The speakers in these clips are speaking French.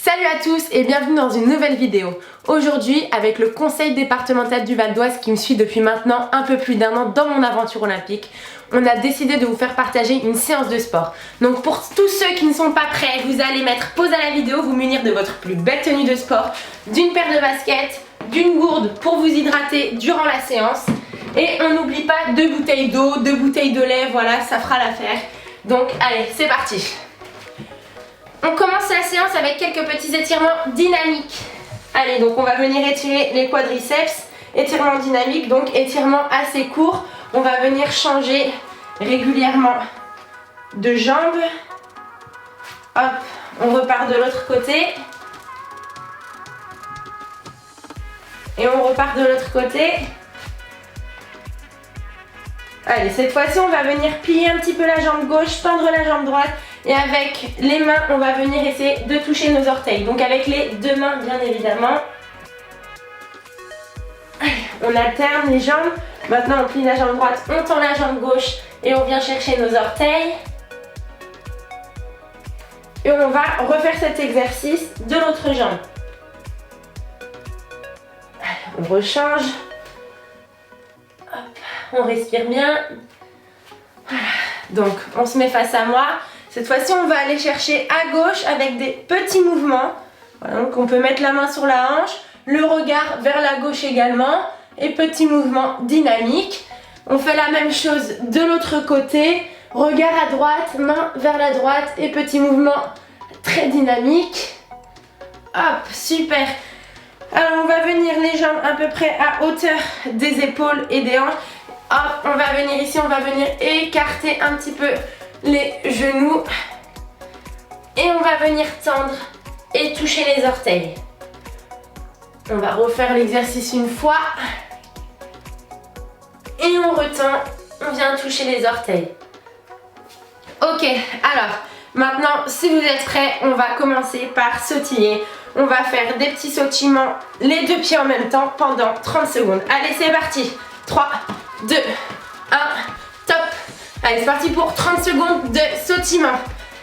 Salut à tous et bienvenue dans une nouvelle vidéo. Aujourd'hui, avec le conseil départemental du Val d'Oise qui me suit depuis maintenant un peu plus d'1 an dans mon aventure olympique, on a décidé de vous faire partager une séance de sport. Donc pour tous ceux qui ne sont pas prêts, vous allez mettre pause à la vidéo, vous munir de votre plus belle tenue de sport, d'une paire de baskets, d'une gourde pour vous hydrater durant la séance. Et on n'oublie pas 2 bouteilles d'eau, 2 bouteilles de lait, voilà, ça fera l'affaire. Donc allez, c'est parti. On commence la séance avec quelques petits étirements dynamiques. Allez, donc on va venir étirer les quadriceps, étirement dynamique, donc étirement assez court. On va venir changer régulièrement de jambe. Hop, on repart de l'autre côté. Et on repart de l'autre côté. Allez, cette fois-ci, on va venir plier un petit peu la jambe gauche, tendre la jambe droite. Et avec les mains, on va venir essayer de toucher nos orteils. Donc avec les 2 mains, bien évidemment. Allez, on alterne les jambes. Maintenant, on plie la jambe droite, on tend la jambe gauche et on vient chercher nos orteils. Et on va refaire cet exercice de l'autre jambe. Allez, on rechange. Hop, on respire bien. Voilà. Donc, on se met face à moi. Cette fois-ci, on va aller chercher à gauche avec des petits mouvements. Voilà, donc on peut mettre la main sur la hanche, le regard vers la gauche également, et petits mouvements dynamiques. On fait la même chose de l'autre côté, regard à droite, main vers la droite, et petits mouvements très dynamiques. Hop, super. Alors on va venir les jambes à peu près à hauteur des épaules et des hanches. Hop, on va venir ici, on va venir écarter un petit peu les genoux et on va venir tendre et toucher les orteils. On va refaire l'exercice une fois et on retend, on vient toucher les orteils. Ok, alors maintenant si vous êtes prêts, on va commencer par sautiller. On va faire des petits sautillements, les 2 pieds en même temps pendant 30 secondes. Allez, c'est parti. 3, 2, 1, top. Allez, c'est parti pour 30 secondes de sautillement.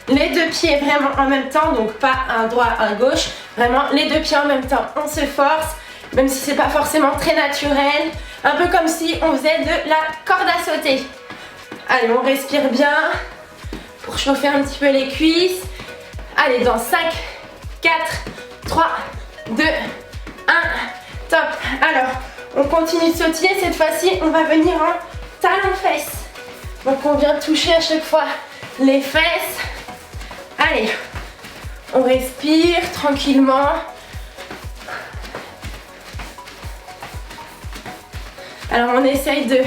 Les 2 pieds vraiment en même temps, donc pas un droit, un gauche. Vraiment, les 2 pieds en même temps, on se force, même si c'est pas forcément très naturel. Un peu comme si on faisait de la corde à sauter. Allez, on respire bien pour chauffer un petit peu les cuisses. Allez, dans 5, 4, 3, 2, 1, top. Alors, on continue de sautiller. Cette fois-ci, on va venir en talon-fesses. Donc on vient toucher à chaque fois les fesses. Allez, on respire tranquillement. Alors on essaye de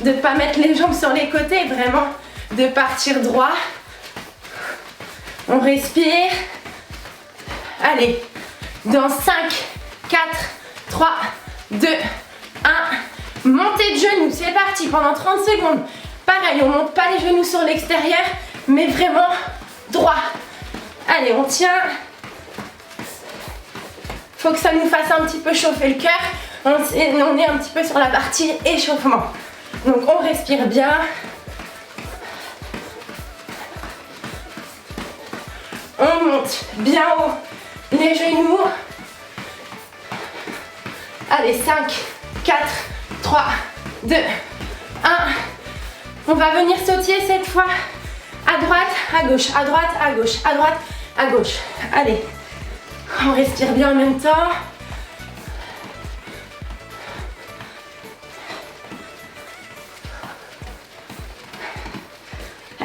ne pas mettre les jambes sur les côtés, vraiment de partir droit. On respire. Allez, dans 5, 4, 3, 2, 1. Montée de genoux, c'est parti pendant 30 secondes. Pareil, on ne monte pas les genoux sur l'extérieur, mais vraiment droit. Allez, on tient. Faut que ça nous fasse un petit peu chauffer le cœur. On est un petit peu sur la partie échauffement. Donc on respire bien. On monte bien haut les genoux. Allez, 5, 4, 3, 2, 1. On va venir sautiller cette fois à droite, à gauche, à droite, à gauche, à droite, à gauche. Allez, on respire bien en même temps.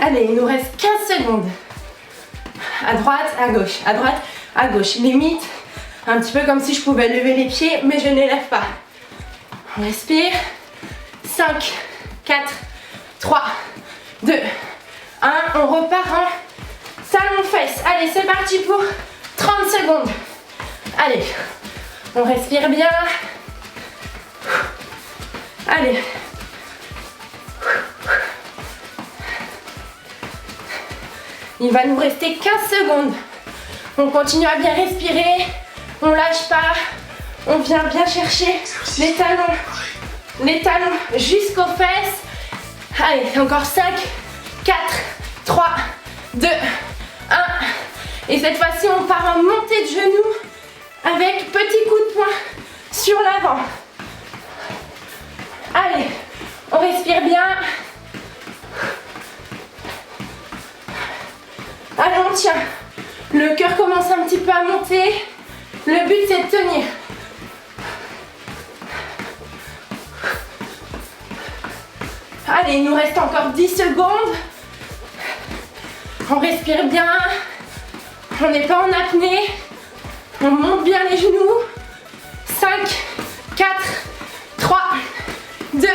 Allez, il nous reste 15 secondes. À droite, à gauche, à droite, à gauche. Limite, un petit peu comme si je pouvais lever les pieds, mais je ne les lève pas. On respire. 5, 4, 3, 2, 1. On repart en talon-fesses. Allez, c'est parti pour 30 secondes. Allez, on respire bien. Allez. Il va nous rester 15 secondes. On continue à bien respirer. On lâche pas. On vient bien chercher les talons jusqu'aux fesses. Allez, encore 5, 4, 3, 2, 1. Et cette fois-ci, on part en montée de genoux. peu à monter. Le but c'est de tenir. Allez, il nous reste encore 10 secondes. On respire bien. On n'est pas en apnée. On monte bien les genoux. 5, 4, 3, 2,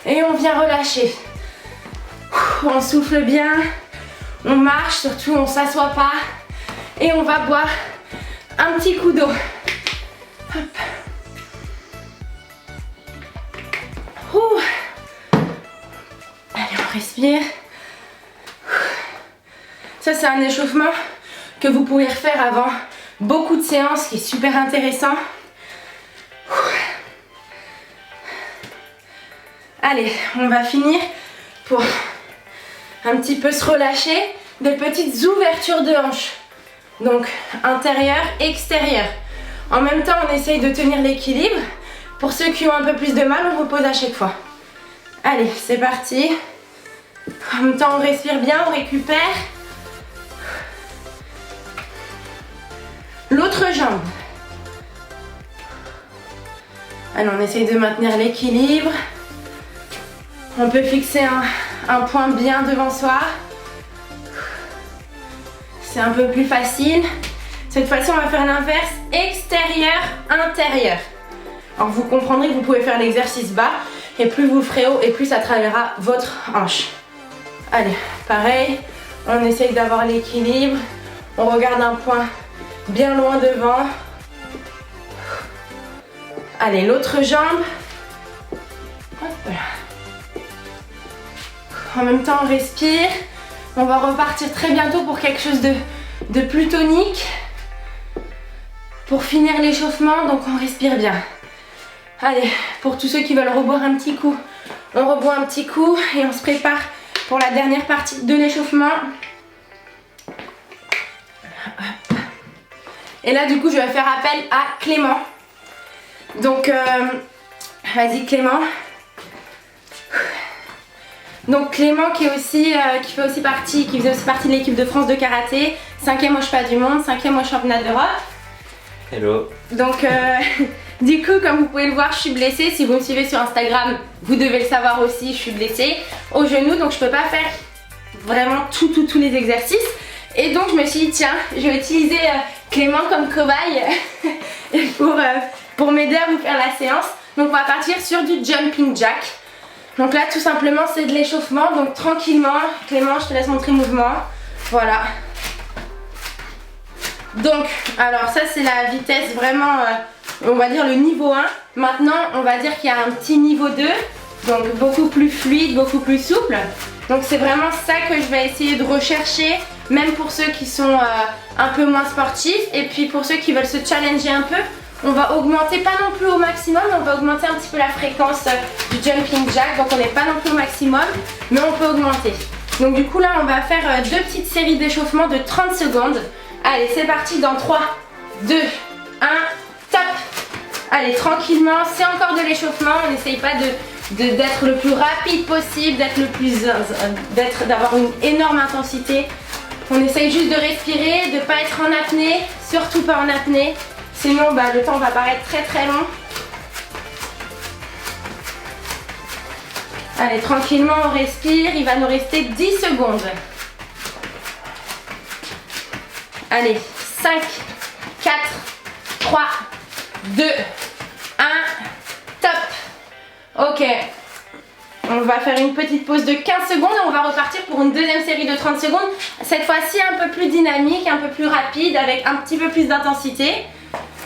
1. Et on vient relâcher. On souffle bien. On marche, surtout on ne s'assoit pas. Et on va boire un petit coup d'eau. Hop. Allez, on respire. Ça, c'est un échauffement que vous pouvez refaire avant beaucoup de séances, qui est super intéressant. Allez, on va finir pour un petit peu se relâcher. De petites ouvertures de hanches. Donc, intérieur, extérieur. En même temps, on essaye de tenir l'équilibre. Pour ceux qui ont un peu plus de mal, on repose à chaque fois. Allez, c'est parti. En même temps, on respire bien, on récupère. L'autre jambe. Allez, on essaye de maintenir l'équilibre. On peut fixer un point bien devant soi. C'est un peu plus facile. Cette fois-ci, on va faire l'inverse, extérieur, intérieur. Alors, vous comprendrez que vous pouvez faire l'exercice bas. Et plus vous le ferez haut, et plus ça travaillera votre hanche. Allez, pareil. On essaye d'avoir l'équilibre. On regarde un point bien loin devant. Allez, l'autre jambe. Hop là. En même temps, on respire. On va repartir très bientôt pour quelque chose de plus tonique. Pour finir l'échauffement, donc on respire bien. Allez, pour tous ceux qui veulent reboire un petit coup, on reboit un petit coup et on se prépare pour la dernière partie de l'échauffement. Et là, du coup, je vais faire appel à Clément. Donc, vas-y Clément. Donc Clément qui faisait aussi partie de l'équipe de France de karaté, 5e au championnat du monde, 5e au championnat d'Europe. Hello. Donc du coup, comme vous pouvez le voir, je suis blessée. Si vous me suivez sur Instagram, vous devez le savoir aussi, je suis blessée au genou, donc je peux pas faire vraiment tous les exercices. Et donc je me suis dit tiens, je vais utiliser Clément comme cobaye pour m'aider à vous faire la séance. Donc on va partir sur du jumping jack. Donc là tout simplement c'est de l'échauffement, donc tranquillement. Clément, je te laisse montrer le mouvement. Voilà. Donc alors ça c'est la vitesse vraiment, on va dire le niveau 1. Maintenant on va dire qu'il y a un petit niveau 2. Donc beaucoup plus fluide, beaucoup plus souple. Donc c'est vraiment ça que je vais essayer de rechercher, même pour ceux qui sont un peu moins sportifs. Et puis pour ceux qui veulent se challenger un peu, on va augmenter, pas non plus au maximum, mais on va augmenter un petit peu la fréquence du jumping jack. Donc on n'est pas non plus au maximum, mais on peut augmenter. Donc du coup là on va faire deux petites séries d'échauffement de 30 secondes. Allez, c'est parti dans 3, 2, 1, top. Allez, tranquillement, c'est encore de l'échauffement, on n'essaye pas d'être le plus rapide possible, d'avoir une énorme intensité. On essaye juste de respirer, de ne pas être en apnée, surtout pas en apnée. Sinon, le temps va paraître très très long. Allez, tranquillement, on respire. Il va nous rester 10 secondes. Allez, 5, 4, 3, 2, 1, top. Ok, on va faire une petite pause de 15 secondes et on va repartir pour une deuxième série de 30 secondes. Cette fois-ci un peu plus dynamique, un peu plus rapide, avec un petit peu plus d'intensité.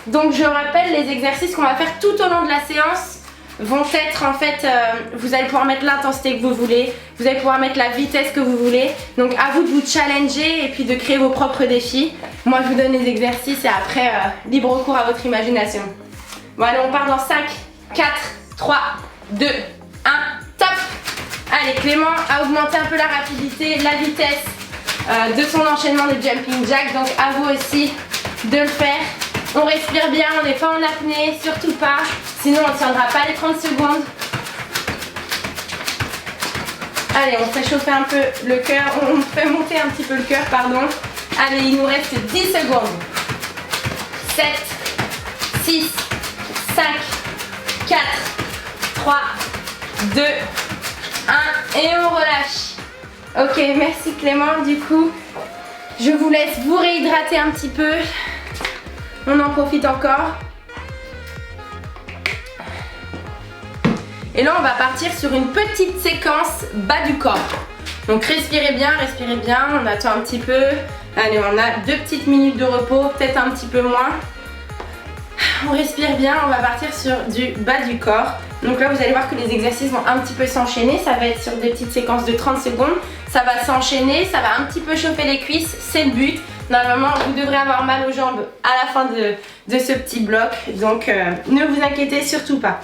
Donc je rappelle, les exercices qu'on va faire tout au long de la séance vont être en fait, vous allez pouvoir mettre l'intensité que vous voulez, vous allez pouvoir mettre la vitesse que vous voulez. Donc à vous de vous challenger et puis de créer vos propres défis. Moi je vous donne les exercices et après libre cours à votre imagination. Bon allez, on part dans 5, 4, 3, 2, 1, top. Allez, Clément a augmenté un peu la rapidité, la vitesse de son enchaînement de jumping jack. Donc à vous aussi de le faire. On respire bien, on n'est pas en apnée, surtout pas. Sinon on ne tiendra pas les 30 secondes. Allez, on fait chauffer un peu le cœur, on fait monter un petit peu le cœur, pardon. Allez, il nous reste 10 secondes. 7, 6, 5, 4, 3, 2, 1 et on relâche. Ok, merci Clément. Du coup, je vous laisse vous réhydrater un petit peu. On en profite encore. Et là, on va partir sur une petite séquence bas du corps. Donc respirez bien, on attend un petit peu. Allez, on a 2 petites minutes de repos, peut-être un petit peu moins. On respire bien, on va partir sur du bas du corps. Donc là, vous allez voir que les exercices vont un petit peu s'enchaîner. Ça va être sur des petites séquences de 30 secondes. Ça va s'enchaîner, ça va un petit peu chauffer les cuisses, c'est le but. Normalement, vous devrez avoir mal aux jambes à la fin de ce petit bloc. Donc, ne vous inquiétez surtout pas.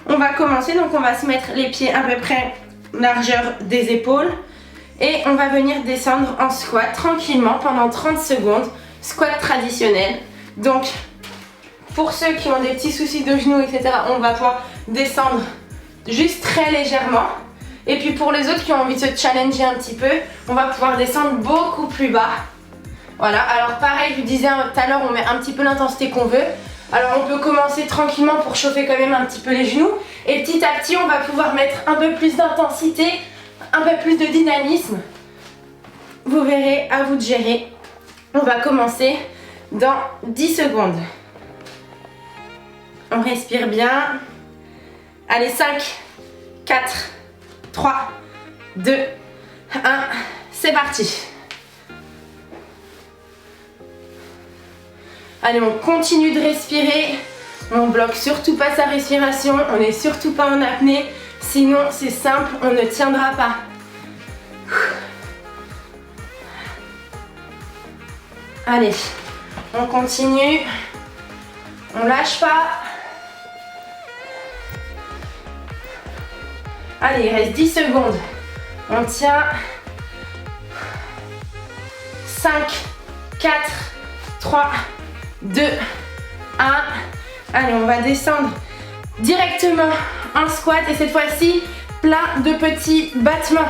On va commencer, donc on va se mettre les pieds à peu près largeur des épaules. Et on va venir descendre en squat tranquillement pendant 30 secondes. Squat traditionnel. Donc, pour ceux qui ont des petits soucis de genoux, etc., on va pouvoir descendre juste très légèrement. Et puis pour les autres qui ont envie de se challenger un petit peu, on va pouvoir descendre beaucoup plus bas. Voilà, alors pareil, je vous disais tout à l'heure, on met un petit peu l'intensité qu'on veut. Alors on peut commencer tranquillement pour chauffer quand même un petit peu les genoux. Et petit à petit, on va pouvoir mettre un peu plus d'intensité, un peu plus de dynamisme. Vous verrez, à vous de gérer. On va commencer dans 10 secondes. On respire bien. Allez, 5, 4, 3, 2, 1. C'est parti. Allez, on continue de respirer. On bloque surtout pas sa respiration. On n'est surtout pas en apnée. Sinon, c'est simple, on ne tiendra pas. Allez, on continue. On lâche pas. Allez, il reste 10 secondes. On tient. 5, 4, 3, 2, 1. Allez, on va descendre directement en squat et cette fois-ci, plein de petits battements.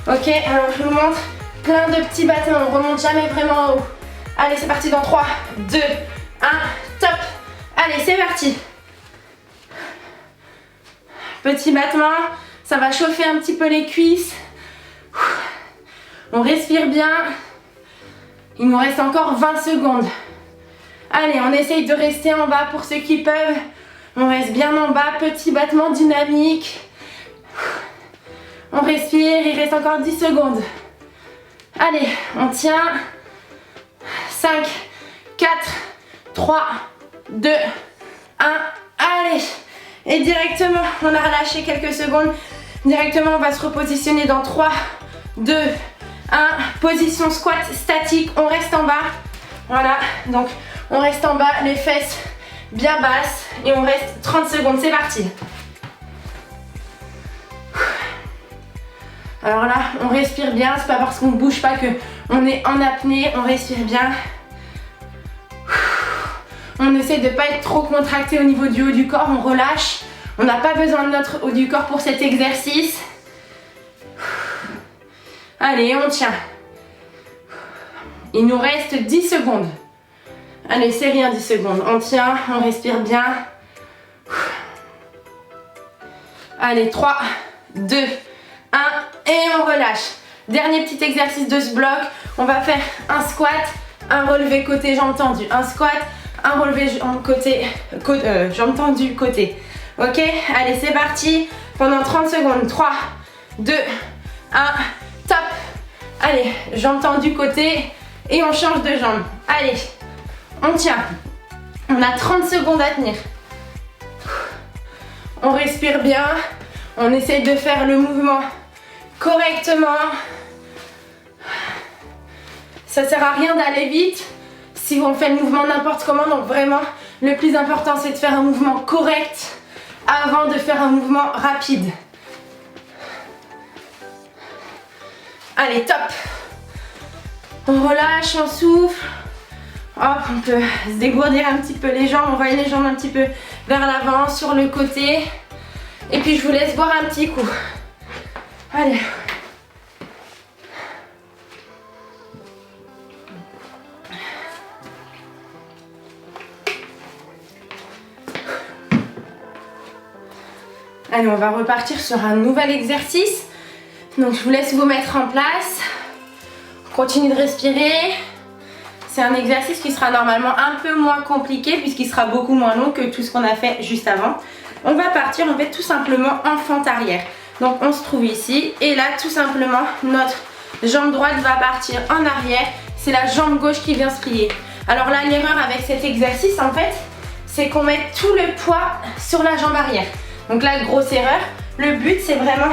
Ok, alors je vous montre plein de petits battements. On remonte jamais vraiment en haut. Allez, c'est parti dans 3, 2, 1. Top. Allez, c'est parti. Petit battement. Ça va chauffer un petit peu les cuisses. On respire bien. Il nous reste encore 20 secondes. Allez, on essaye de rester en bas pour ceux qui peuvent. On reste bien en bas. Petit battement dynamique. On respire. Il reste encore 10 secondes. Allez, on tient. 5, 4, 3, 2, 1. Allez. Et directement, on a relâché quelques secondes. Directement, on va se repositionner dans 3, 2, 1. Position squat statique. On reste en bas. Voilà. Donc, on reste en bas, les fesses bien basses. Et on reste 30 secondes. C'est parti. Alors là, on respire bien. C'est pas parce qu'on ne bouge pas qu'on est en apnée. On respire bien. On essaie de ne pas être trop contracté au niveau du haut du corps. On relâche. On n'a pas besoin de notre haut du corps pour cet exercice. Allez, on tient. Il nous reste 10 secondes. Allez, c'est rien 10 secondes. On tient, on respire bien. Allez, 3, 2, 1 et on relâche. Dernier petit exercice de ce bloc. On va faire un squat, un relevé côté jambes tendues. Un squat, un relevé jambes tendues côté. Ok, allez, c'est parti. Pendant 30 secondes. 3, 2, 1, top. Allez, jambes tendues côté et on change de jambe. Allez, on tient. On a 30 secondes à tenir. On respire bien. On essaye de faire le mouvement correctement. Ça sert à rien d'aller vite si on fait le mouvement n'importe comment. Donc vraiment, le plus important, c'est de faire un mouvement correct avant de faire un mouvement rapide. Allez, top. On relâche, on souffle. Hop, on peut se dégourdir un petit peu les jambes. Envoyer les jambes un petit peu vers l'avant, sur le côté. Et puis je vous laisse boire un petit coup. Allez. Allez, on va repartir sur un nouvel exercice. Donc je vous laisse vous mettre en place. Continuez de respirer. C'est un exercice qui sera normalement un peu moins compliqué puisqu'il sera beaucoup moins long que tout ce qu'on a fait juste avant. On va partir en fait tout simplement en fente arrière. Donc on se trouve ici et là tout simplement notre jambe droite va partir en arrière. C'est la jambe gauche qui vient se plier. Alors là l'erreur avec cet exercice en fait, c'est qu'on met tout le poids sur la jambe arrière. Donc là grosse erreur. Le but c'est vraiment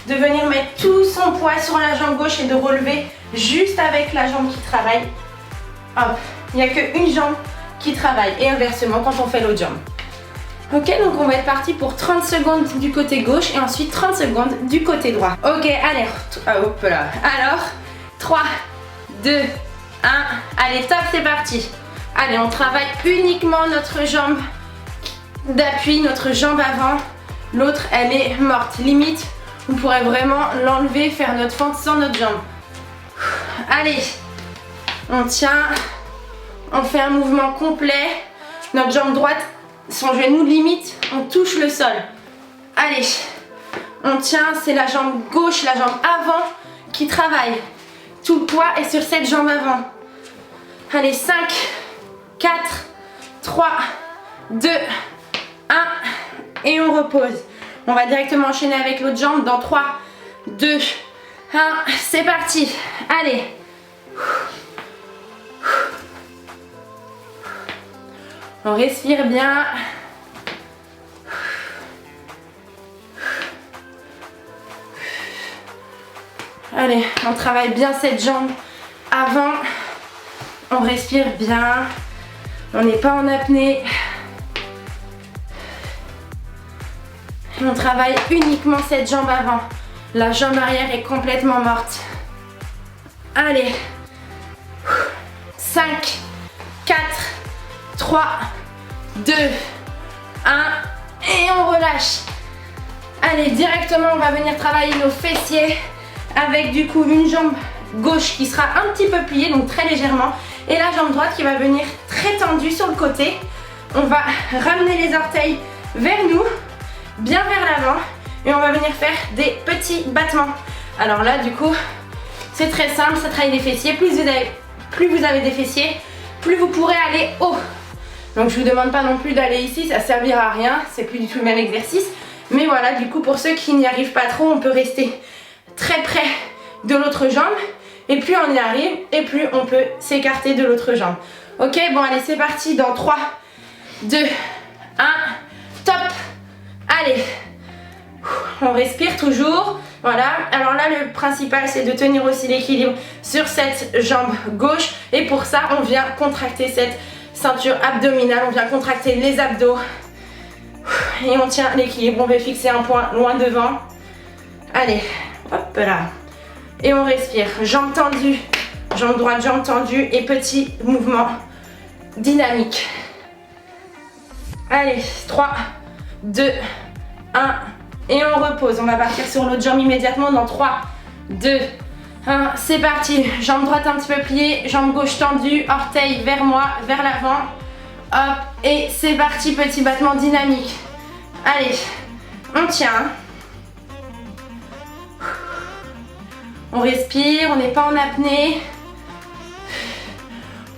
de venir mettre tout son poids sur la jambe gauche et de relever juste avec la jambe qui travaille. Hop, il n'y a qu'une jambe qui travaille et inversement quand on fait l'autre jambe. Ok, donc on va être parti pour 30 secondes du côté gauche et ensuite 30 secondes du côté droit. Ok, allez, hop là. Alors, 3, 2, 1, allez top, c'est parti. Allez, on travaille uniquement notre jambe d'appui, notre jambe avant. L'autre, elle est morte. Limite, on pourrait vraiment l'enlever, faire notre fente sans notre jambe. Allez, on tient, on fait un mouvement complet. Notre jambe droite, son genou limite, on touche le sol. Allez, on tient, c'est la jambe gauche, la jambe avant qui travaille. Tout le poids est sur cette jambe avant. Allez, 5, 4, 3, 2, 1 et on repose. On va directement enchaîner avec l'autre jambe dans 3, 2, 1, c'est parti. Allez. On respire bien. Allez, on travaille bien cette jambe avant. On respire bien. On n'est pas en apnée. Et on travaille uniquement cette jambe avant. La jambe arrière est complètement morte. Allez. 5, 4, 3, 2, 1 et on relâche. Allez, directement on va venir travailler nos fessiers avec du coup une jambe gauche qui sera un petit peu pliée, donc très légèrement, et la jambe droite qui va venir très tendue sur le côté. On va ramener les orteils vers nous, bien vers l'avant, et on va venir faire des petits battements. Alors là du coup c'est très simple, ça travaille les fessiers. Plus vous avez des fessiers, plus vous pourrez aller haut. Donc je vous demande pas non plus d'aller ici, ça servira à rien, c'est plus du tout le même exercice. Mais voilà, du coup pour ceux qui n'y arrivent pas trop, on peut rester très près de l'autre jambe. Et plus on y arrive, et plus on peut s'écarter de l'autre jambe. Ok, bon allez c'est parti dans 3, 2, 1, top. Allez, on respire toujours. Voilà, alors là le principal c'est de tenir aussi l'équilibre sur cette jambe gauche. Et pour ça on vient contracter cette ceinture abdominale, on vient contracter les abdos. Et on tient l'équilibre, on va fixer un point loin devant. Allez, hop là. Et on respire, jambes tendues, jambe droite, jambe tendue et petit mouvement dynamique. Allez, 3, 2, 1 et on repose. On va partir sur l'autre jambe immédiatement dans 3, 2, 1. C'est parti, jambe droite un petit peu pliée, jambe gauche tendue, orteil vers moi, vers l'avant. Hop, et c'est parti, petit battement dynamique. Allez, on tient. On respire, on n'est pas en apnée.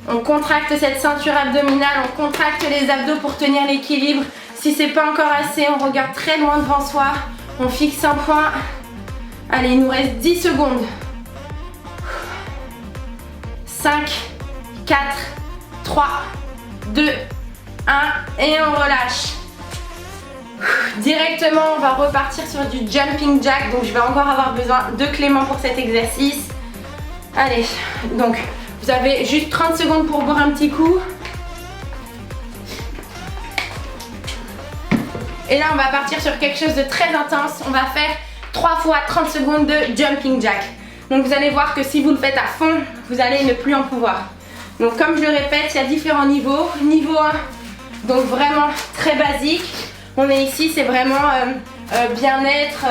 On contracte cette ceinture abdominale, on contracte les abdos pour tenir l'équilibre. Si c'est pas encore assez, on regarde très loin devant soi. On fixe un point. Allez, il nous reste 10 secondes. 5, 4, 3, 2, 1 et on relâche. Directement, on va repartir sur du jumping jack. Donc je vais encore avoir besoin de Clément pour cet exercice. Allez, donc vous avez juste 30 secondes pour boire un petit coup. Et là on va partir sur quelque chose de très intense. On va faire 3 fois 30 secondes de jumping jack. Donc vous allez voir que si vous le faites à fond, vous allez ne plus en pouvoir. Donc comme je le répète, il y a différents niveaux. Niveau 1, donc vraiment très basique. On est ici, c'est vraiment bien-être,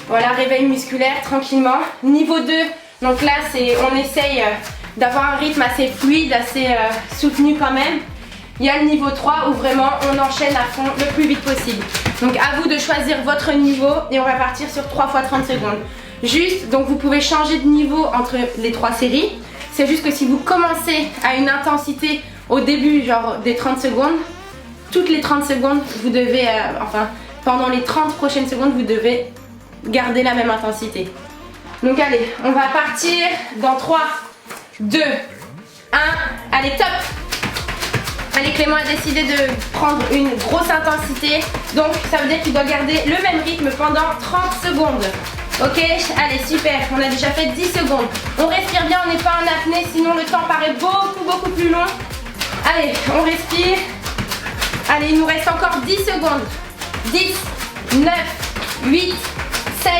voilà, réveil musculaire tranquillement. Niveau 2, donc là on essaye d'avoir un rythme assez fluide, assez soutenu quand même. Il y a le niveau 3 où vraiment on enchaîne à fond le plus vite possible. Donc à vous de choisir votre niveau et on va partir sur 3 fois 30 secondes. Juste, donc vous pouvez changer de niveau entre les 3 séries. C'est juste que si vous commencez à une intensité au début, genre des 30 secondes, toutes les 30 secondes, vous devez, pendant les 30 prochaines secondes, vous devez garder la même intensité. Donc allez, on va partir dans 3, 2, 1, allez top! Allez, Clément a décidé de prendre une grosse intensité, donc ça veut dire qu'il doit garder le même rythme pendant 30 secondes. Ok, allez super, on a déjà fait 10 secondes. On respire bien, on n'est pas en apnée, sinon le temps paraît beaucoup plus long. Allez, on respire. Allez, il nous reste encore 10 secondes. 10, 9, 8, 7,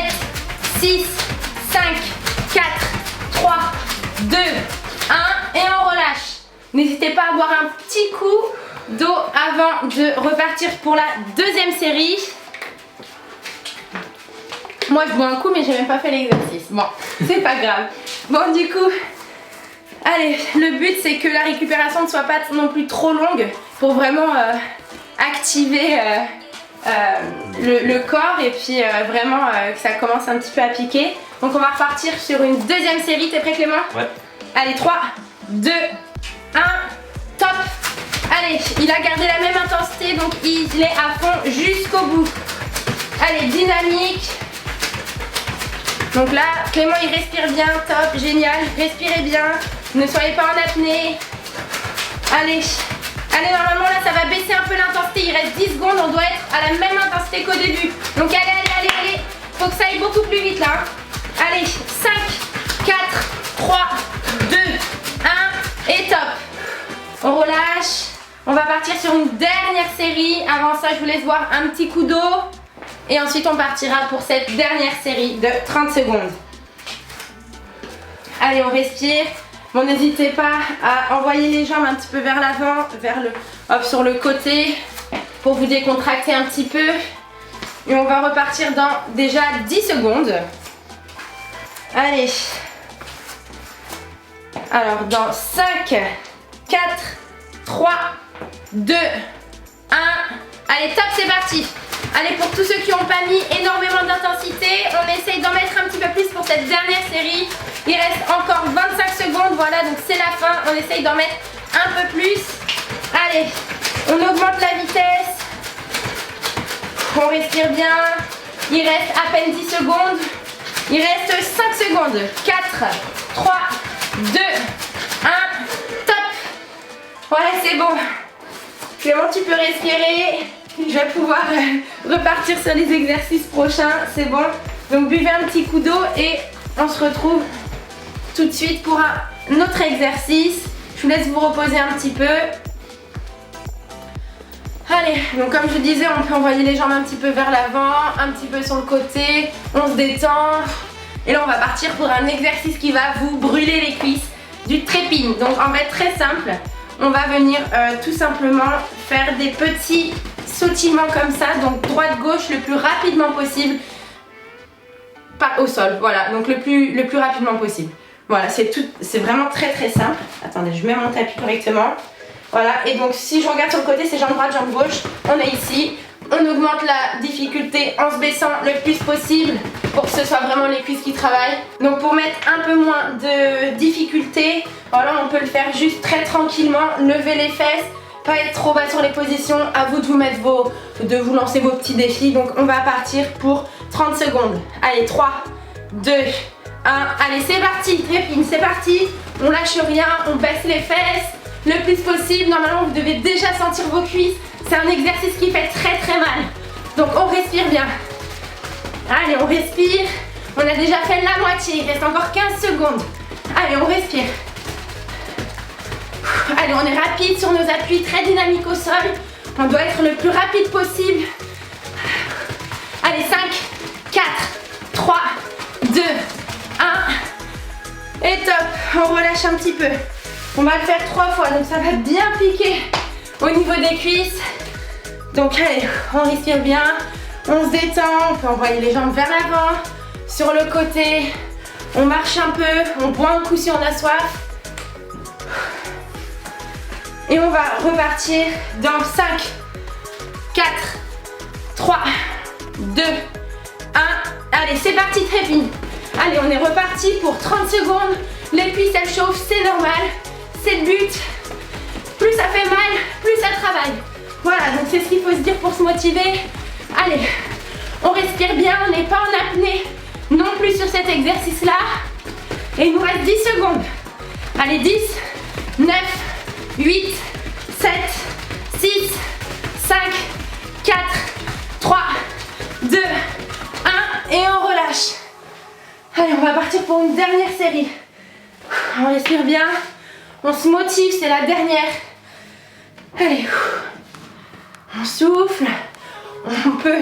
6, 5, 4, 3, 2, 1 et on relâche. N'hésitez pas à boire un petit coup d'eau avant de repartir pour la deuxième série. Moi je bois un coup mais j'ai même pas fait l'exercice. Bon, c'est pas grave. Bon du coup, allez, le but c'est que la récupération ne soit pas non plus trop longue pour vraiment activer le corps et puis vraiment que ça commence un petit peu à piquer. Donc on va repartir sur une deuxième série. T'es prêt Clément? Ouais. Allez, 3, 2, 1, top. Allez, il a gardé la même intensité donc il est à fond jusqu'au bout. Allez, dynamique. Donc là, Clément il respire bien, top, génial, respirez bien, ne soyez pas en apnée. Allez, allez, normalement là ça va baisser un peu l'intensité, il reste 10 secondes, on doit être à la même intensité qu'au début. Donc allez, faut que ça aille beaucoup plus vite là. Hein. Allez, 5, 4, 3, 2, 1 et top. On relâche, on va partir sur une dernière série. Avant ça, je vous laisse boire un petit coup d'eau. Et ensuite on partira pour cette dernière série de 30 secondes. Allez, on respire. Bon, n'hésitez pas à envoyer les jambes un petit peu vers l'avant, sur le côté pour vous décontracter un petit peu. Et on va repartir dans déjà 10 secondes. Allez. Alors dans 5, 4, 3, 2, 1. Allez, top, c'est parti. Allez, pour tous ceux qui n'ont pas mis énormément d'intensité, on essaye d'en mettre un petit peu plus pour cette dernière série. Il reste encore 25 secondes, voilà, donc c'est la fin. On essaye d'en mettre un peu plus. Allez, on augmente la vitesse. On respire bien. Il reste à peine 10 secondes. Il reste 5 secondes. 4, 3, 2, 1, top. Voilà, c'est bon. Clément, tu peux respirer. Je vais pouvoir repartir sur les exercices prochains, c'est bon. Donc buvez un petit coup d'eau et on se retrouve tout de suite pour un autre exercice. Je vous laisse vous reposer un petit peu. Allez, donc comme je disais, on peut envoyer les jambes un petit peu vers l'avant, un petit peu sur le côté, on se détend. Et là on va partir pour un exercice qui va vous brûler les cuisses, du trépigne. Donc en fait très simple, on va venir tout simplement faire des petits sautillement comme ça, donc droite-gauche le plus rapidement possible, pas au sol, voilà, donc le plus rapidement possible. Voilà, c'est vraiment très simple. Attendez, je mets mon tapis correctement. Voilà, et donc si je regarde sur le côté, c'est jambe droite, jambe gauche, on est ici. On augmente la difficulté en se baissant le plus possible pour que ce soit vraiment les cuisses qui travaillent. Donc pour mettre un peu moins de difficulté, voilà, on peut le faire juste très tranquillement, lever les fesses, pas être trop bas sur les positions, à vous de vous lancer vos petits défis. Donc on va partir pour 30 secondes. Allez, 3, 2, 1, allez c'est parti, trépigne, c'est parti. On lâche rien, on baisse les fesses le plus possible. Normalement vous devez déjà sentir vos cuisses. C'est un exercice qui fait très mal. Donc on respire bien. Allez, on respire. On a déjà fait la moitié, il reste encore 15 secondes. Allez, on respire. Allez, on est rapide sur nos appuis, très dynamique au sol. On doit être le plus rapide possible. Allez, 5, 4, 3, 2, 1. Et top, on relâche un petit peu. On va le faire 3 fois, donc ça va bien piquer au niveau des cuisses. Donc allez, on respire bien, on se détend, on peut envoyer les jambes vers l'avant, sur le côté. On marche un peu, on boit un coup si on a soif. Et on va repartir dans 5, 4, 3, 2, 1. Allez, c'est parti, trépigne. Allez, on est reparti pour 30 secondes. Les cuisses, elles chauffent, c'est normal. C'est le but. Plus ça fait mal, plus ça travaille. Voilà, donc c'est ce qu'il faut se dire pour se motiver. Allez, on respire bien, on n'est pas en apnée non plus sur cet exercice-là. Et il nous reste 10 secondes. Allez, 10, 9, 8, 7, 6, 5, 4, 3, 2, 1. Et on relâche. Allez, on va partir pour une dernière série. On respire bien. On se motive, c'est la dernière. Allez. On souffle. On peut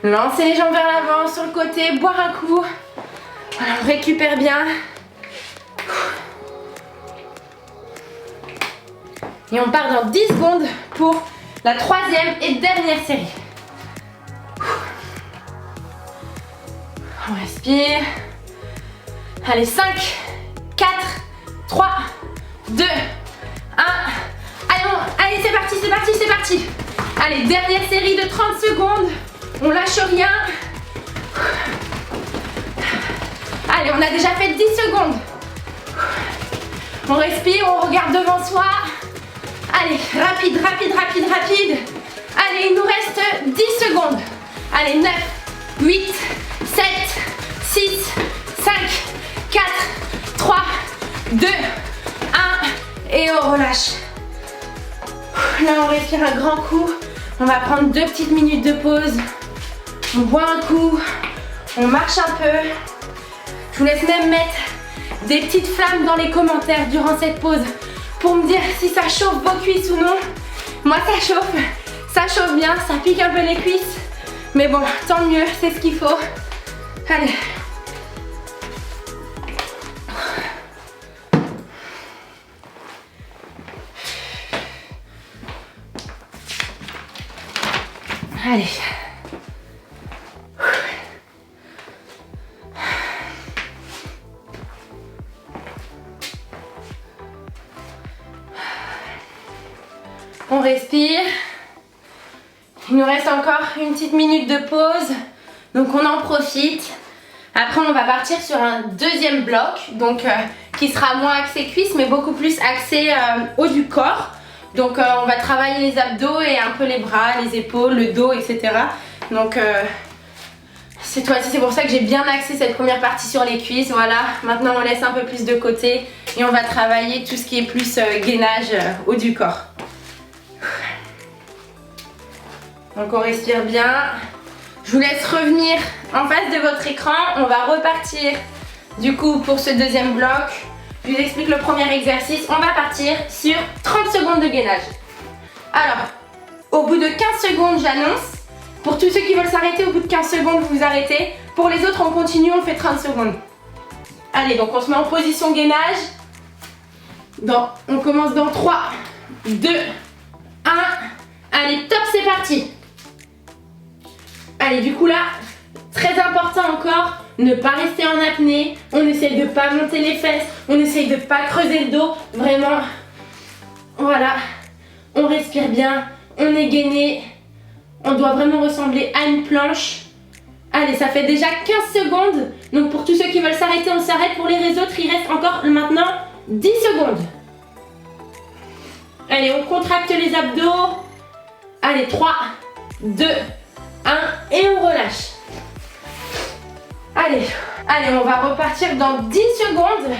lancer les jambes vers l'avant, sur le côté, boire un coup. Voilà, on récupère bien. Et on part dans 10 secondes pour la troisième et dernière série. On respire. Allez, 5, 4, 3, 2, 1. Allez, c'est parti, c'est parti, c'est parti. Allez, dernière série de 30 secondes. On lâche rien. Allez, on a déjà fait 10 secondes. On respire, on regarde devant soi. Allez, rapide, rapide, rapide, rapide. Allez, il nous reste 10 secondes. Allez, 9, 8, 7, 6, 5, 4, 3, 2, 1. Et on relâche. Là, on respire un grand coup. On va prendre 2 petites minutes de pause. On boit un coup. On marche un peu. Je vous laisse même mettre des petites flammes dans les commentaires durant cette pause pour me dire si ça chauffe vos cuisses ou non. Moi, ça chauffe bien, ça pique un peu les cuisses. Mais bon, tant mieux, c'est ce qu'il faut. Allez. Allez. On respire. Il nous reste encore une petite minute de pause. Donc on en profite. Après on va partir sur un deuxième bloc. Donc qui sera moins axé cuisses mais beaucoup plus axé haut du corps. Donc on va travailler les abdos et un peu les bras, les épaules, le dos, etc. Donc cette fois-ci c'est pour ça que j'ai bien axé cette première partie sur les cuisses. Voilà, maintenant on laisse un peu plus de côté et on va travailler tout ce qui est plus gainage haut du corps. Donc on respire bien. Je vous laisse revenir en face de votre écran. On va repartir du coup pour ce deuxième bloc. Je vous explique le premier exercice. On va partir sur 30 secondes de gainage. Alors, au bout de 15 secondes, j'annonce. Pour tous ceux qui veulent s'arrêter, au bout de 15 secondes, vous vous arrêtez. Pour les autres, on continue, on fait 30 secondes. Allez, donc on se met en position gainage. On commence dans 3, 2, 1. Allez, top, c'est parti. Allez, du coup là, très important encore, ne pas rester en apnée. On essaye de ne pas monter les fesses. On essaye de ne pas creuser le dos. Vraiment, voilà. On respire bien. On est gainé. On doit vraiment ressembler à une planche. Allez, ça fait déjà 15 secondes. Donc pour tous ceux qui veulent s'arrêter, on s'arrête. Pour les autres, il reste encore maintenant 10 secondes. Allez, on contracte les abdos. Allez, 3, 2, 1 et on relâche. Allez, on va repartir dans 10 secondes.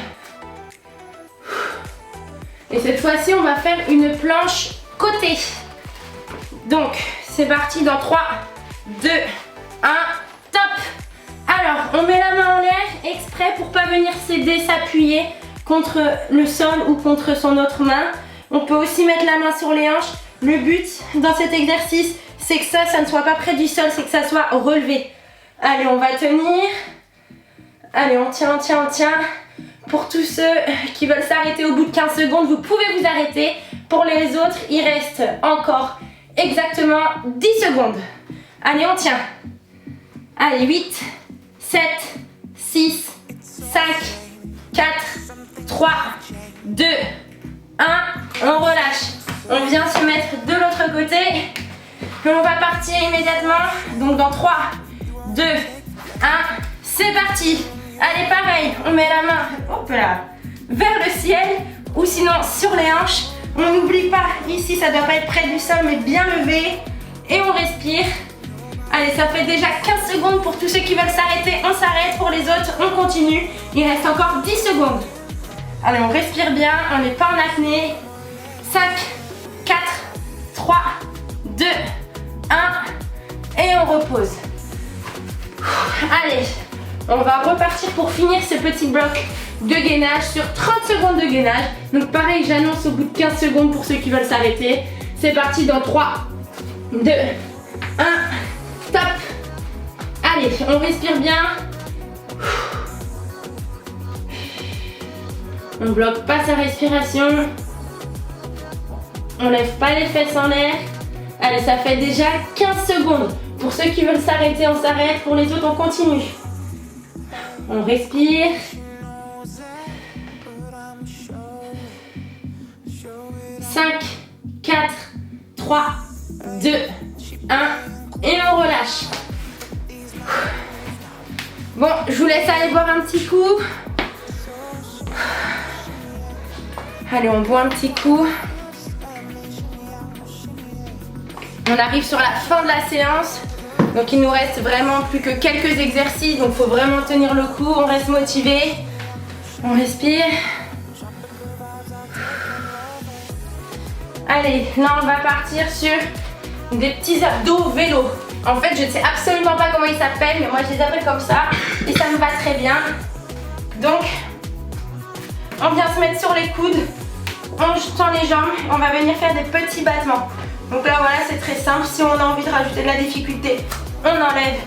Et cette fois-ci, on va faire une planche côté. Donc, c'est parti dans 3, 2, 1, top. Alors, on met la main en l'air exprès pour pas venir s'aider, s'appuyer contre le sol ou contre son autre main. On peut aussi mettre la main sur les hanches. Le but dans cet exercice, c'est que ça ne soit pas près du sol, c'est que ça soit relevé. Allez, on va tenir. Allez, on tient, on tient, on tient. Pour tous ceux qui veulent s'arrêter au bout de 15 secondes, vous pouvez vous arrêter. Pour les autres, il reste encore exactement 10 secondes. Allez, on tient. Allez, 8, 7, 6, 5, 4, 3, 2, 1. On relâche. On vient se mettre de l'autre côté. On va partir immédiatement. Donc dans 3, 2, 1, c'est parti. Allez, pareil, on met la main, hop là, vers le ciel ou sinon sur les hanches. On n'oublie pas, ici ça doit pas être près du sol mais bien levé. Et on respire. Allez, ça fait déjà 15 secondes pour tous ceux qui veulent s'arrêter. On s'arrête, pour les autres, on continue. Il reste encore 10 secondes. Allez, on respire bien, on n'est pas en apnée. 5, 4, 3, 2, 1 et on repose. Allez, on va repartir pour finir ce petit bloc de gainage sur 30 secondes de gainage. Donc pareil, j'annonce au bout de 15 secondes pour ceux qui veulent s'arrêter. C'est parti dans 3, 2, 1, top. Allez, on respire bien. On bloque pas sa respiration. On lève pas les fesses en l'air. Allez, ça fait déjà 15 secondes. Pour ceux qui veulent s'arrêter, on s'arrête. Pour les autres, on continue. On respire. Cinq, 4, 3, 2, 1 et on relâche. Bon, je vous laisse aller boire un petit coup. Allez, on boit un petit coup. On arrive sur la fin de la séance. Donc il nous reste vraiment plus que quelques exercices. Donc il faut vraiment tenir le coup. On reste motivé. On respire. Allez, là on va partir sur des petits abdos vélo. En fait, je ne sais absolument pas comment ils s'appellent, mais moi je les appelle comme ça. Et ça me va très bien. Donc, on vient se mettre sur les coudes. On tend les jambes. On va venir faire des petits battements. Donc là, voilà, c'est très simple. Si on a envie de rajouter de la difficulté, on enlève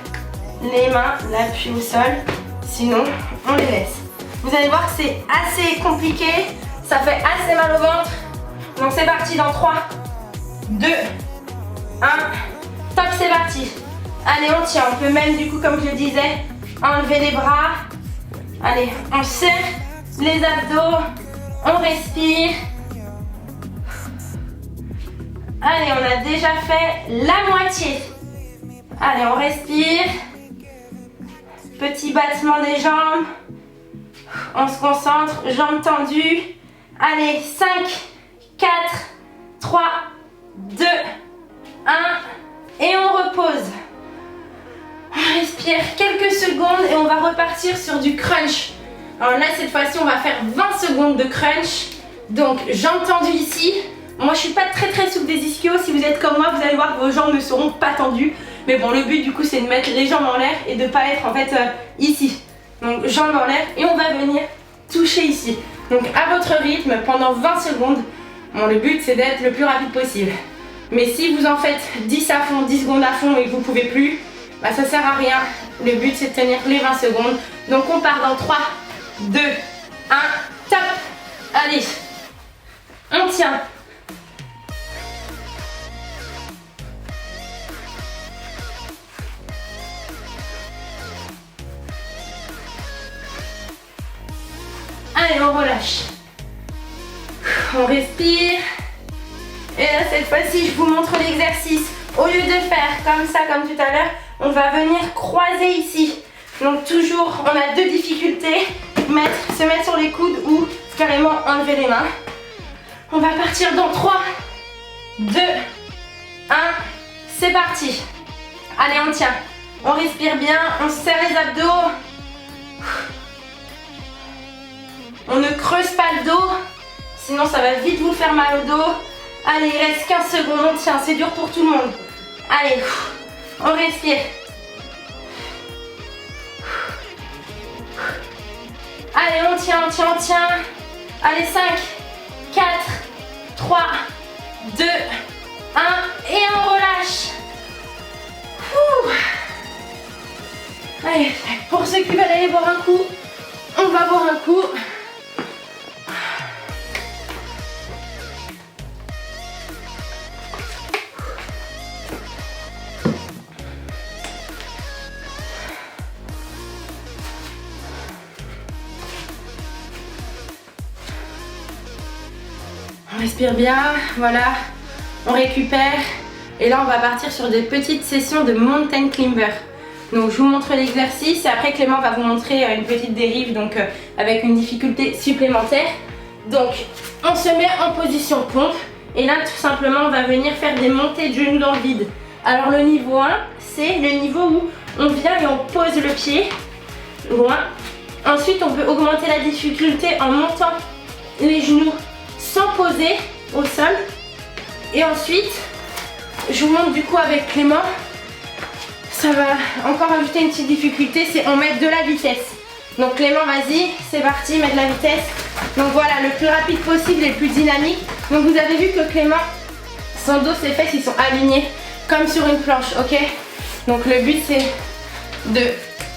les mains, l'appui au sol. Sinon, on les laisse. Vous allez voir que c'est assez compliqué. Ça fait assez mal au ventre. Donc c'est parti dans 3, 2, 1. Top, c'est parti. Allez, on tient. On peut même, du coup, comme je le disais, enlever les bras. Allez, on serre les abdos. On respire. Allez, on a déjà fait la moitié. Allez, on respire. Petit battement des jambes. On se concentre, jambes tendues. Allez, 5, 4, 3, 2, 1 et on repose. On respire quelques secondes et on va repartir sur du crunch. Alors là, cette fois-ci, on va faire 20 secondes de crunch. Donc, jambes tendues ici. Moi, je suis pas très souple des ischios. Si vous êtes comme moi, vous allez voir que vos jambes ne seront pas tendues. Mais bon, le but du coup, c'est de mettre les jambes en l'air et de ne pas être en fait ici. Donc, jambes en l'air et on va venir toucher ici. Donc, à votre rythme, pendant 20 secondes. Bon, le but, c'est d'être le plus rapide possible. Mais si vous en faites 10 à fond, 10 secondes à fond et que vous ne pouvez plus, bah, ça sert à rien. Le but, c'est de tenir les 20 secondes. Donc, on part dans 3, 2, 1, top. Allez, on tient. Allez, on relâche. On respire. Et là, cette fois-ci, je vous montre l'exercice. Au lieu de faire comme ça, comme tout à l'heure, on va venir croiser ici. Donc toujours, on a deux difficultés. Se mettre sur les coudes ou carrément enlever les mains. On va partir dans 3, 2, 1. C'est parti. Allez, on tient. On respire bien, on serre les abdos. On ne creuse pas le dos, sinon ça va vite vous faire mal au dos. Allez, il reste 15 secondes, on tient, c'est dur pour tout le monde. Allez, on respire. Allez, on tient, on tient, on tient. Allez, 5, 4, 3, 2, 1 et on relâche. Allez, pour ceux qui veulent aller boire un coup, on va boire un coup. On respire bien, voilà, on récupère, Et là on va partir sur des petites sessions de mountain climber. Donc je vous montre l'exercice et après Clément va vous montrer une petite dérive, donc avec une difficulté supplémentaire. Donc on se met en position pompe et là tout simplement on va venir faire des montées de genoux dans le vide. Alors le niveau 1 c'est le niveau où on vient et on pose le pied loin. Ensuite on peut augmenter la difficulté en montant les genoux sans poser au sol. Et ensuite je vous montre du coup avec Clément. Ça va encore ajouter une petite difficulté, c'est on met de la vitesse. Donc Clément, vas-y, c'est parti, mets de la vitesse. Donc voilà, le plus rapide possible et le plus dynamique. Donc vous avez vu que Clément, son dos, ses fesses, ils sont alignés comme sur une planche, ok? Donc le but c'est de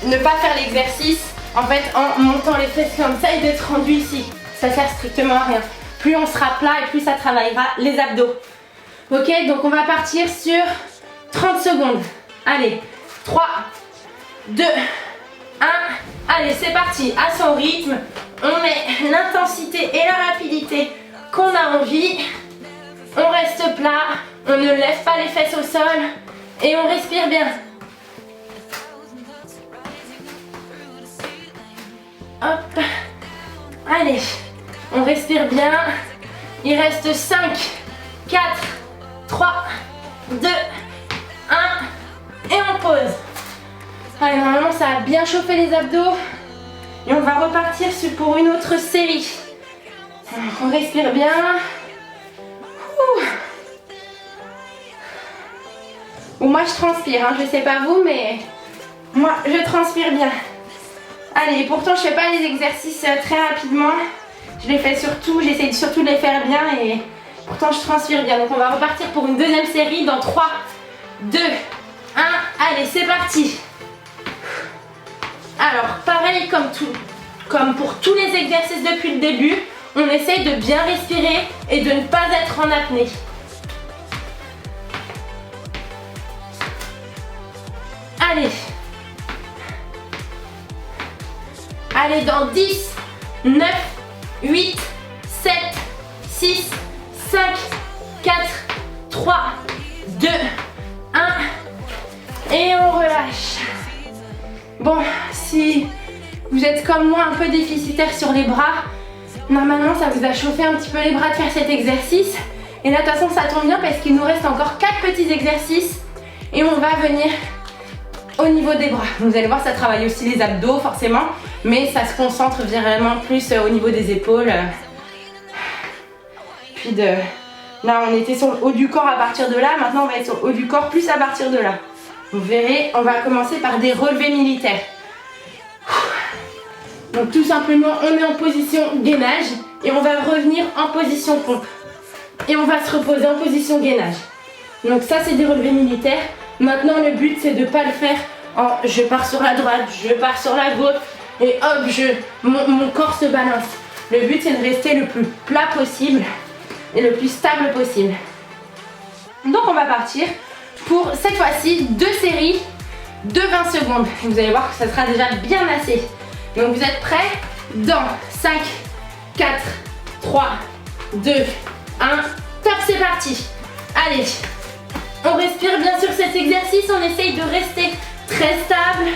ne pas faire l'exercice en fait en montant les fesses comme ça et d'être rendu ici. Ça sert strictement à rien. Plus on sera plat et plus ça travaillera les abdos. Ok, donc on va partir sur 30 secondes. Allez, 3, 2, 1, allez c'est parti, à son rythme, on met l'intensité et la rapidité qu'on a envie, on reste plat, on ne lève pas les fesses au sol et on respire bien. Hop, allez, on respire bien, il reste 5, 4, 3, 2, 1. Et on pose. Allez, normalement ça a bien chauffé les abdos. Et on va repartir pour une autre série. Donc, on respire bien. Ou moi je transpire, hein. Je sais pas vous, mais moi je transpire bien. Allez, pourtant je fais pas les exercices très rapidement. Je les fais surtout, j'essaie surtout de les faire bien et pourtant je transpire bien. Donc on va repartir pour une deuxième série dans 3, 2, 1, allez c'est parti. Alors pareil comme pour tous les exercices depuis le début, on essaye de bien respirer et de ne pas être en apnée. Allez. Allez dans 10, 9, 8, 7, 6, 5, 4, 3, 2, 1. Et on relâche. Bon, si vous êtes comme moi un peu déficitaire sur les bras, normalement ça vous a chauffé un petit peu les bras de faire cet exercice. Et là de toute façon ça tombe bien parce qu'il nous reste encore 4 petits exercices. Et on va venir au niveau des bras. Vous allez voir ça travaille aussi les abdos forcément. Mais ça se concentre vraiment plus au niveau des épaules. Puis là on était sur le haut du corps à partir de là. Maintenant on va être sur le haut du corps plus à partir de là. Vous verrez, on va commencer par des relevés militaires. Donc tout simplement, on est en position gainage et on va revenir en position pompe. Et on va se reposer en position gainage. Donc ça, c'est des relevés militaires. Maintenant, le but, c'est de ne pas le faire en je pars sur la droite, je pars sur la gauche et hop, mon corps se balance. Le but, c'est de rester le plus plat possible et le plus stable possible. Donc on va partir pour cette fois-ci 2 séries de 20 secondes. Vous allez voir que ça sera déjà bien assez. Donc vous êtes prêts? Dans 5, 4, 3, 2, 1. Top, c'est parti. Allez, on respire bien sur cet exercice. On essaye de rester très stable.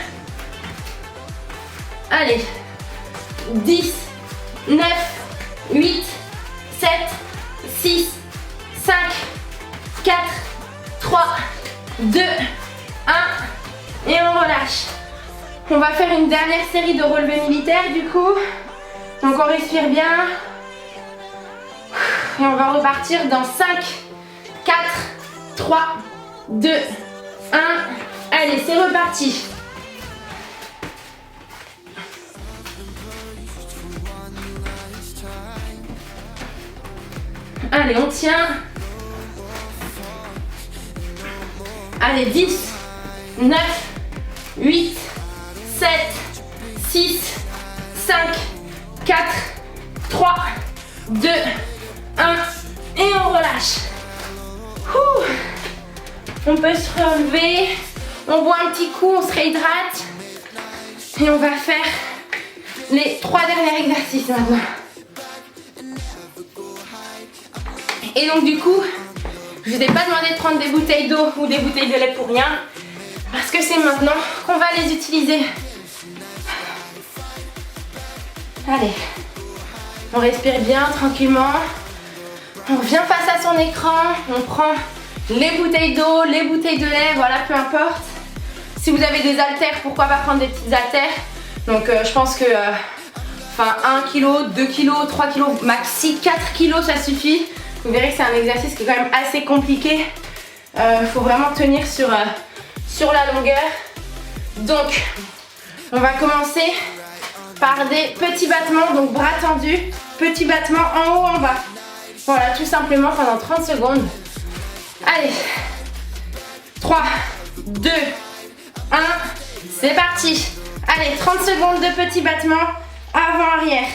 Allez, 10, 9, 8, 7, 6, 5, 4, 3, 2, 1 et on relâche. On va faire une dernière série de relevés militaires du coup. Donc on respire bien. Et on va repartir dans 5, 4, 3, 2, 1. Allez, c'est reparti. Allez, on tient. Allez, 10, 9, 8, 7, 6, 5, 4, 3, 2, 1 et on relâche. Ouh. On peut se relever, on boit un petit coup, on se réhydrate et on va faire les 3 derniers exercices maintenant. Et donc du coup, Je vous ai pas demandé de prendre des bouteilles d'eau ou des bouteilles de lait pour rien, parce que c'est maintenant qu'on va les utiliser. Allez, on respire bien tranquillement. On revient face à son écran, on prend les bouteilles d'eau, les bouteilles de lait, voilà, peu importe. Si vous avez des haltères, pourquoi pas prendre des petites haltères. Donc je pense que 1 kg, 2 kg, 3 kg, maxi 4 kg ça suffit. Vous verrez que c'est un exercice qui est quand même assez compliqué. Faut vraiment tenir sur la longueur. Donc on va commencer par des petits battements, donc bras tendus, petits battements en haut, en bas. Voilà, tout simplement pendant 30 secondes. Allez, 3, 2, 1, c'est parti. Allez, 30 secondes de petits battements, avant-arrière.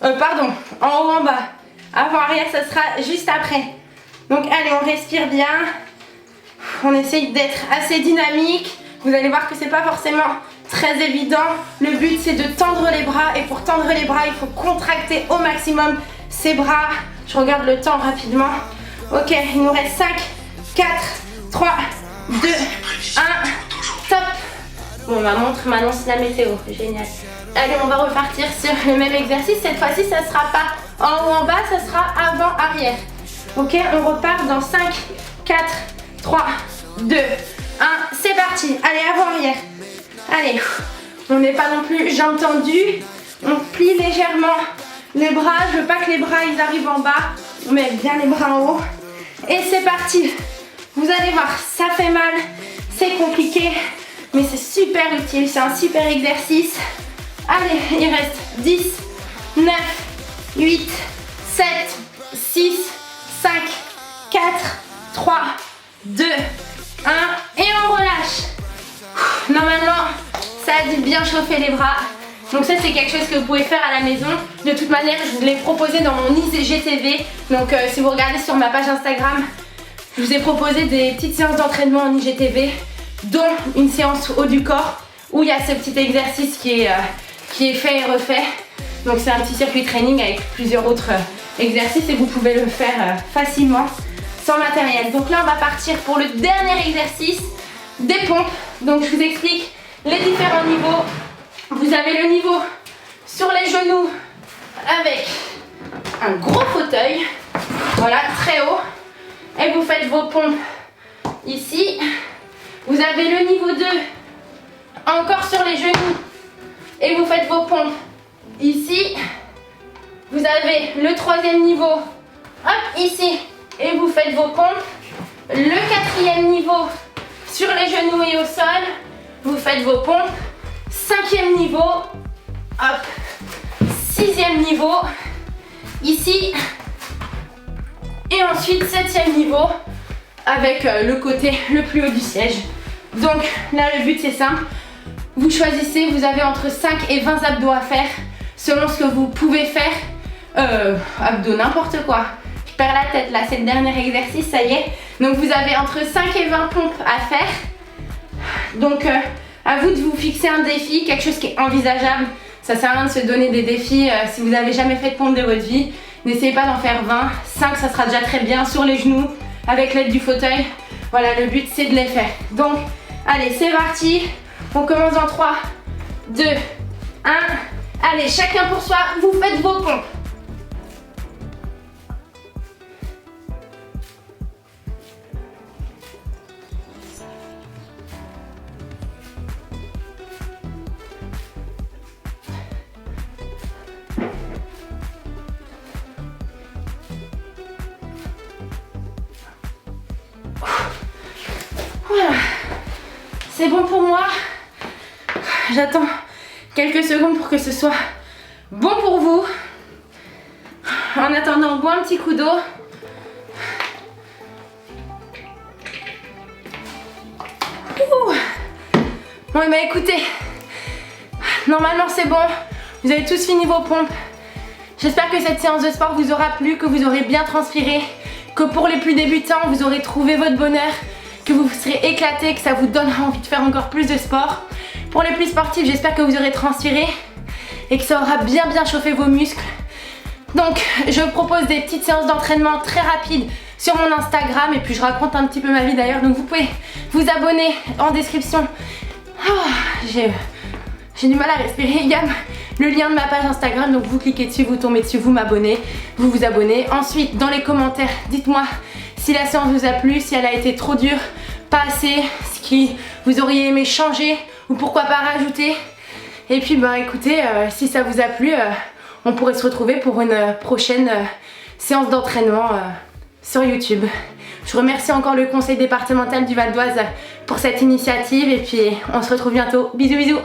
Pardon, en haut, en bas. Avant-arrière, ça sera juste après. Donc allez, on respire bien. On essaye d'être assez dynamique. Vous allez voir que c'est pas forcément très évident. Le but, c'est de tendre les bras. Et pour tendre les bras, il faut contracter au maximum ses bras. Je regarde le temps rapidement. Ok, il nous reste 5, 4, 3, 2, 1, top. Bon, ma montre m'annonce la météo, génial. Allez, on va repartir sur le même exercice. Cette fois-ci, ça ne sera pas en haut, en bas, ça sera avant, arrière. Ok, on repart dans 5, 4, 3, 2, 1, c'est parti. Allez, avant, arrière. Allez, on n'est pas non plus jambes tendues. On plie légèrement les bras. Je veux pas que les bras ils arrivent en bas. On met bien les bras en haut. Et c'est parti. Vous allez voir, ça fait mal, c'est compliqué, mais c'est super utile, c'est un super exercice. Allez, il reste 10, 9, 8, 7, 6, 5, 4, 3, 2, 1 et on relâche. Normalement, ça a dû bien chauffer les bras. Donc ça, c'est quelque chose que vous pouvez faire à la maison. De toute manière, je vous l'ai proposé dans mon IGTV. Donc si vous regardez sur ma page Instagram, je vous ai proposé des petites séances d'entraînement en IGTV, dont une séance haut du corps, où il y a ce petit exercice qui est fait et refait. Donc c'est un petit circuit training avec plusieurs autres exercices et vous pouvez le faire facilement, sans matériel. Donc là, on va partir pour le dernier exercice, des pompes. Donc je vous explique les différents niveaux. Vous avez le niveau sur les genoux avec un gros fauteuil, voilà, très haut. Et vous faites vos pompes ici. Vous avez le niveau 2 encore sur les genoux. Et vous faites vos pompes ici. Vous avez le troisième niveau, hop, ici. Et vous faites vos pompes. Le quatrième niveau sur les genoux et au sol. Vous faites vos pompes. Cinquième niveau, hop. Sixième niveau, ici. Et ensuite, septième niveau, avec le côté le plus haut du siège. Donc là, le but, c'est simple. Vous choisissez, vous avez entre 5 et 20 abdos à faire, selon ce que vous pouvez faire. Abdos, n'importe quoi. Je perds la tête, là, c'est le dernier exercice, ça y est. Donc vous avez entre 5 et 20 pompes à faire. Donc à vous de vous fixer un défi, quelque chose qui est envisageable. Ça sert à rien de se donner des défis si vous n'avez jamais fait de pompe de votre vie. N'essayez pas d'en faire 20. 5, ça sera déjà très bien sur les genoux, avec l'aide du fauteuil. Voilà, le but, c'est de les faire. Donc, allez, c'est parti. On commence dans 3, 2, 1. Allez, chacun pour soi, vous faites vos pompes. Voilà, c'est bon pour moi. J'attends quelques secondes pour que ce soit bon pour vous. En attendant, on boit un petit coup d'eau. Bon, bah écoutez, normalement c'est bon. Vous avez tous fini vos pompes. J'espère que cette séance de sport vous aura plu, que vous aurez bien transpiré, que pour les plus débutants, vous aurez trouvé votre bonheur, que vous serez éclatés, que ça vous donnera envie de faire encore plus de sport. Pour les plus sportifs, j'espère que vous aurez transpiré et que ça aura bien chauffé vos muscles Donc je propose des petites séances d'entraînement très rapides sur mon Instagram et puis je raconte un petit peu ma vie d'ailleurs, donc vous pouvez vous abonner en description. J'ai du mal à respirer. Il y a le lien de ma page Instagram, donc vous cliquez dessus, vous tombez dessus, vous m'abonnez, vous vous abonnez. Ensuite dans les commentaires, dites-moi si la séance vous a plu, si elle a été trop dure, pas assez, ce qui vous auriez aimé changer ou pourquoi pas rajouter. Et puis bah écoutez, si ça vous a plu, on pourrait se retrouver pour une prochaine séance d'entraînement sur YouTube. Je remercie encore le conseil départemental du Val d'Oise pour cette initiative et puis on se retrouve bientôt. Bisous bisous.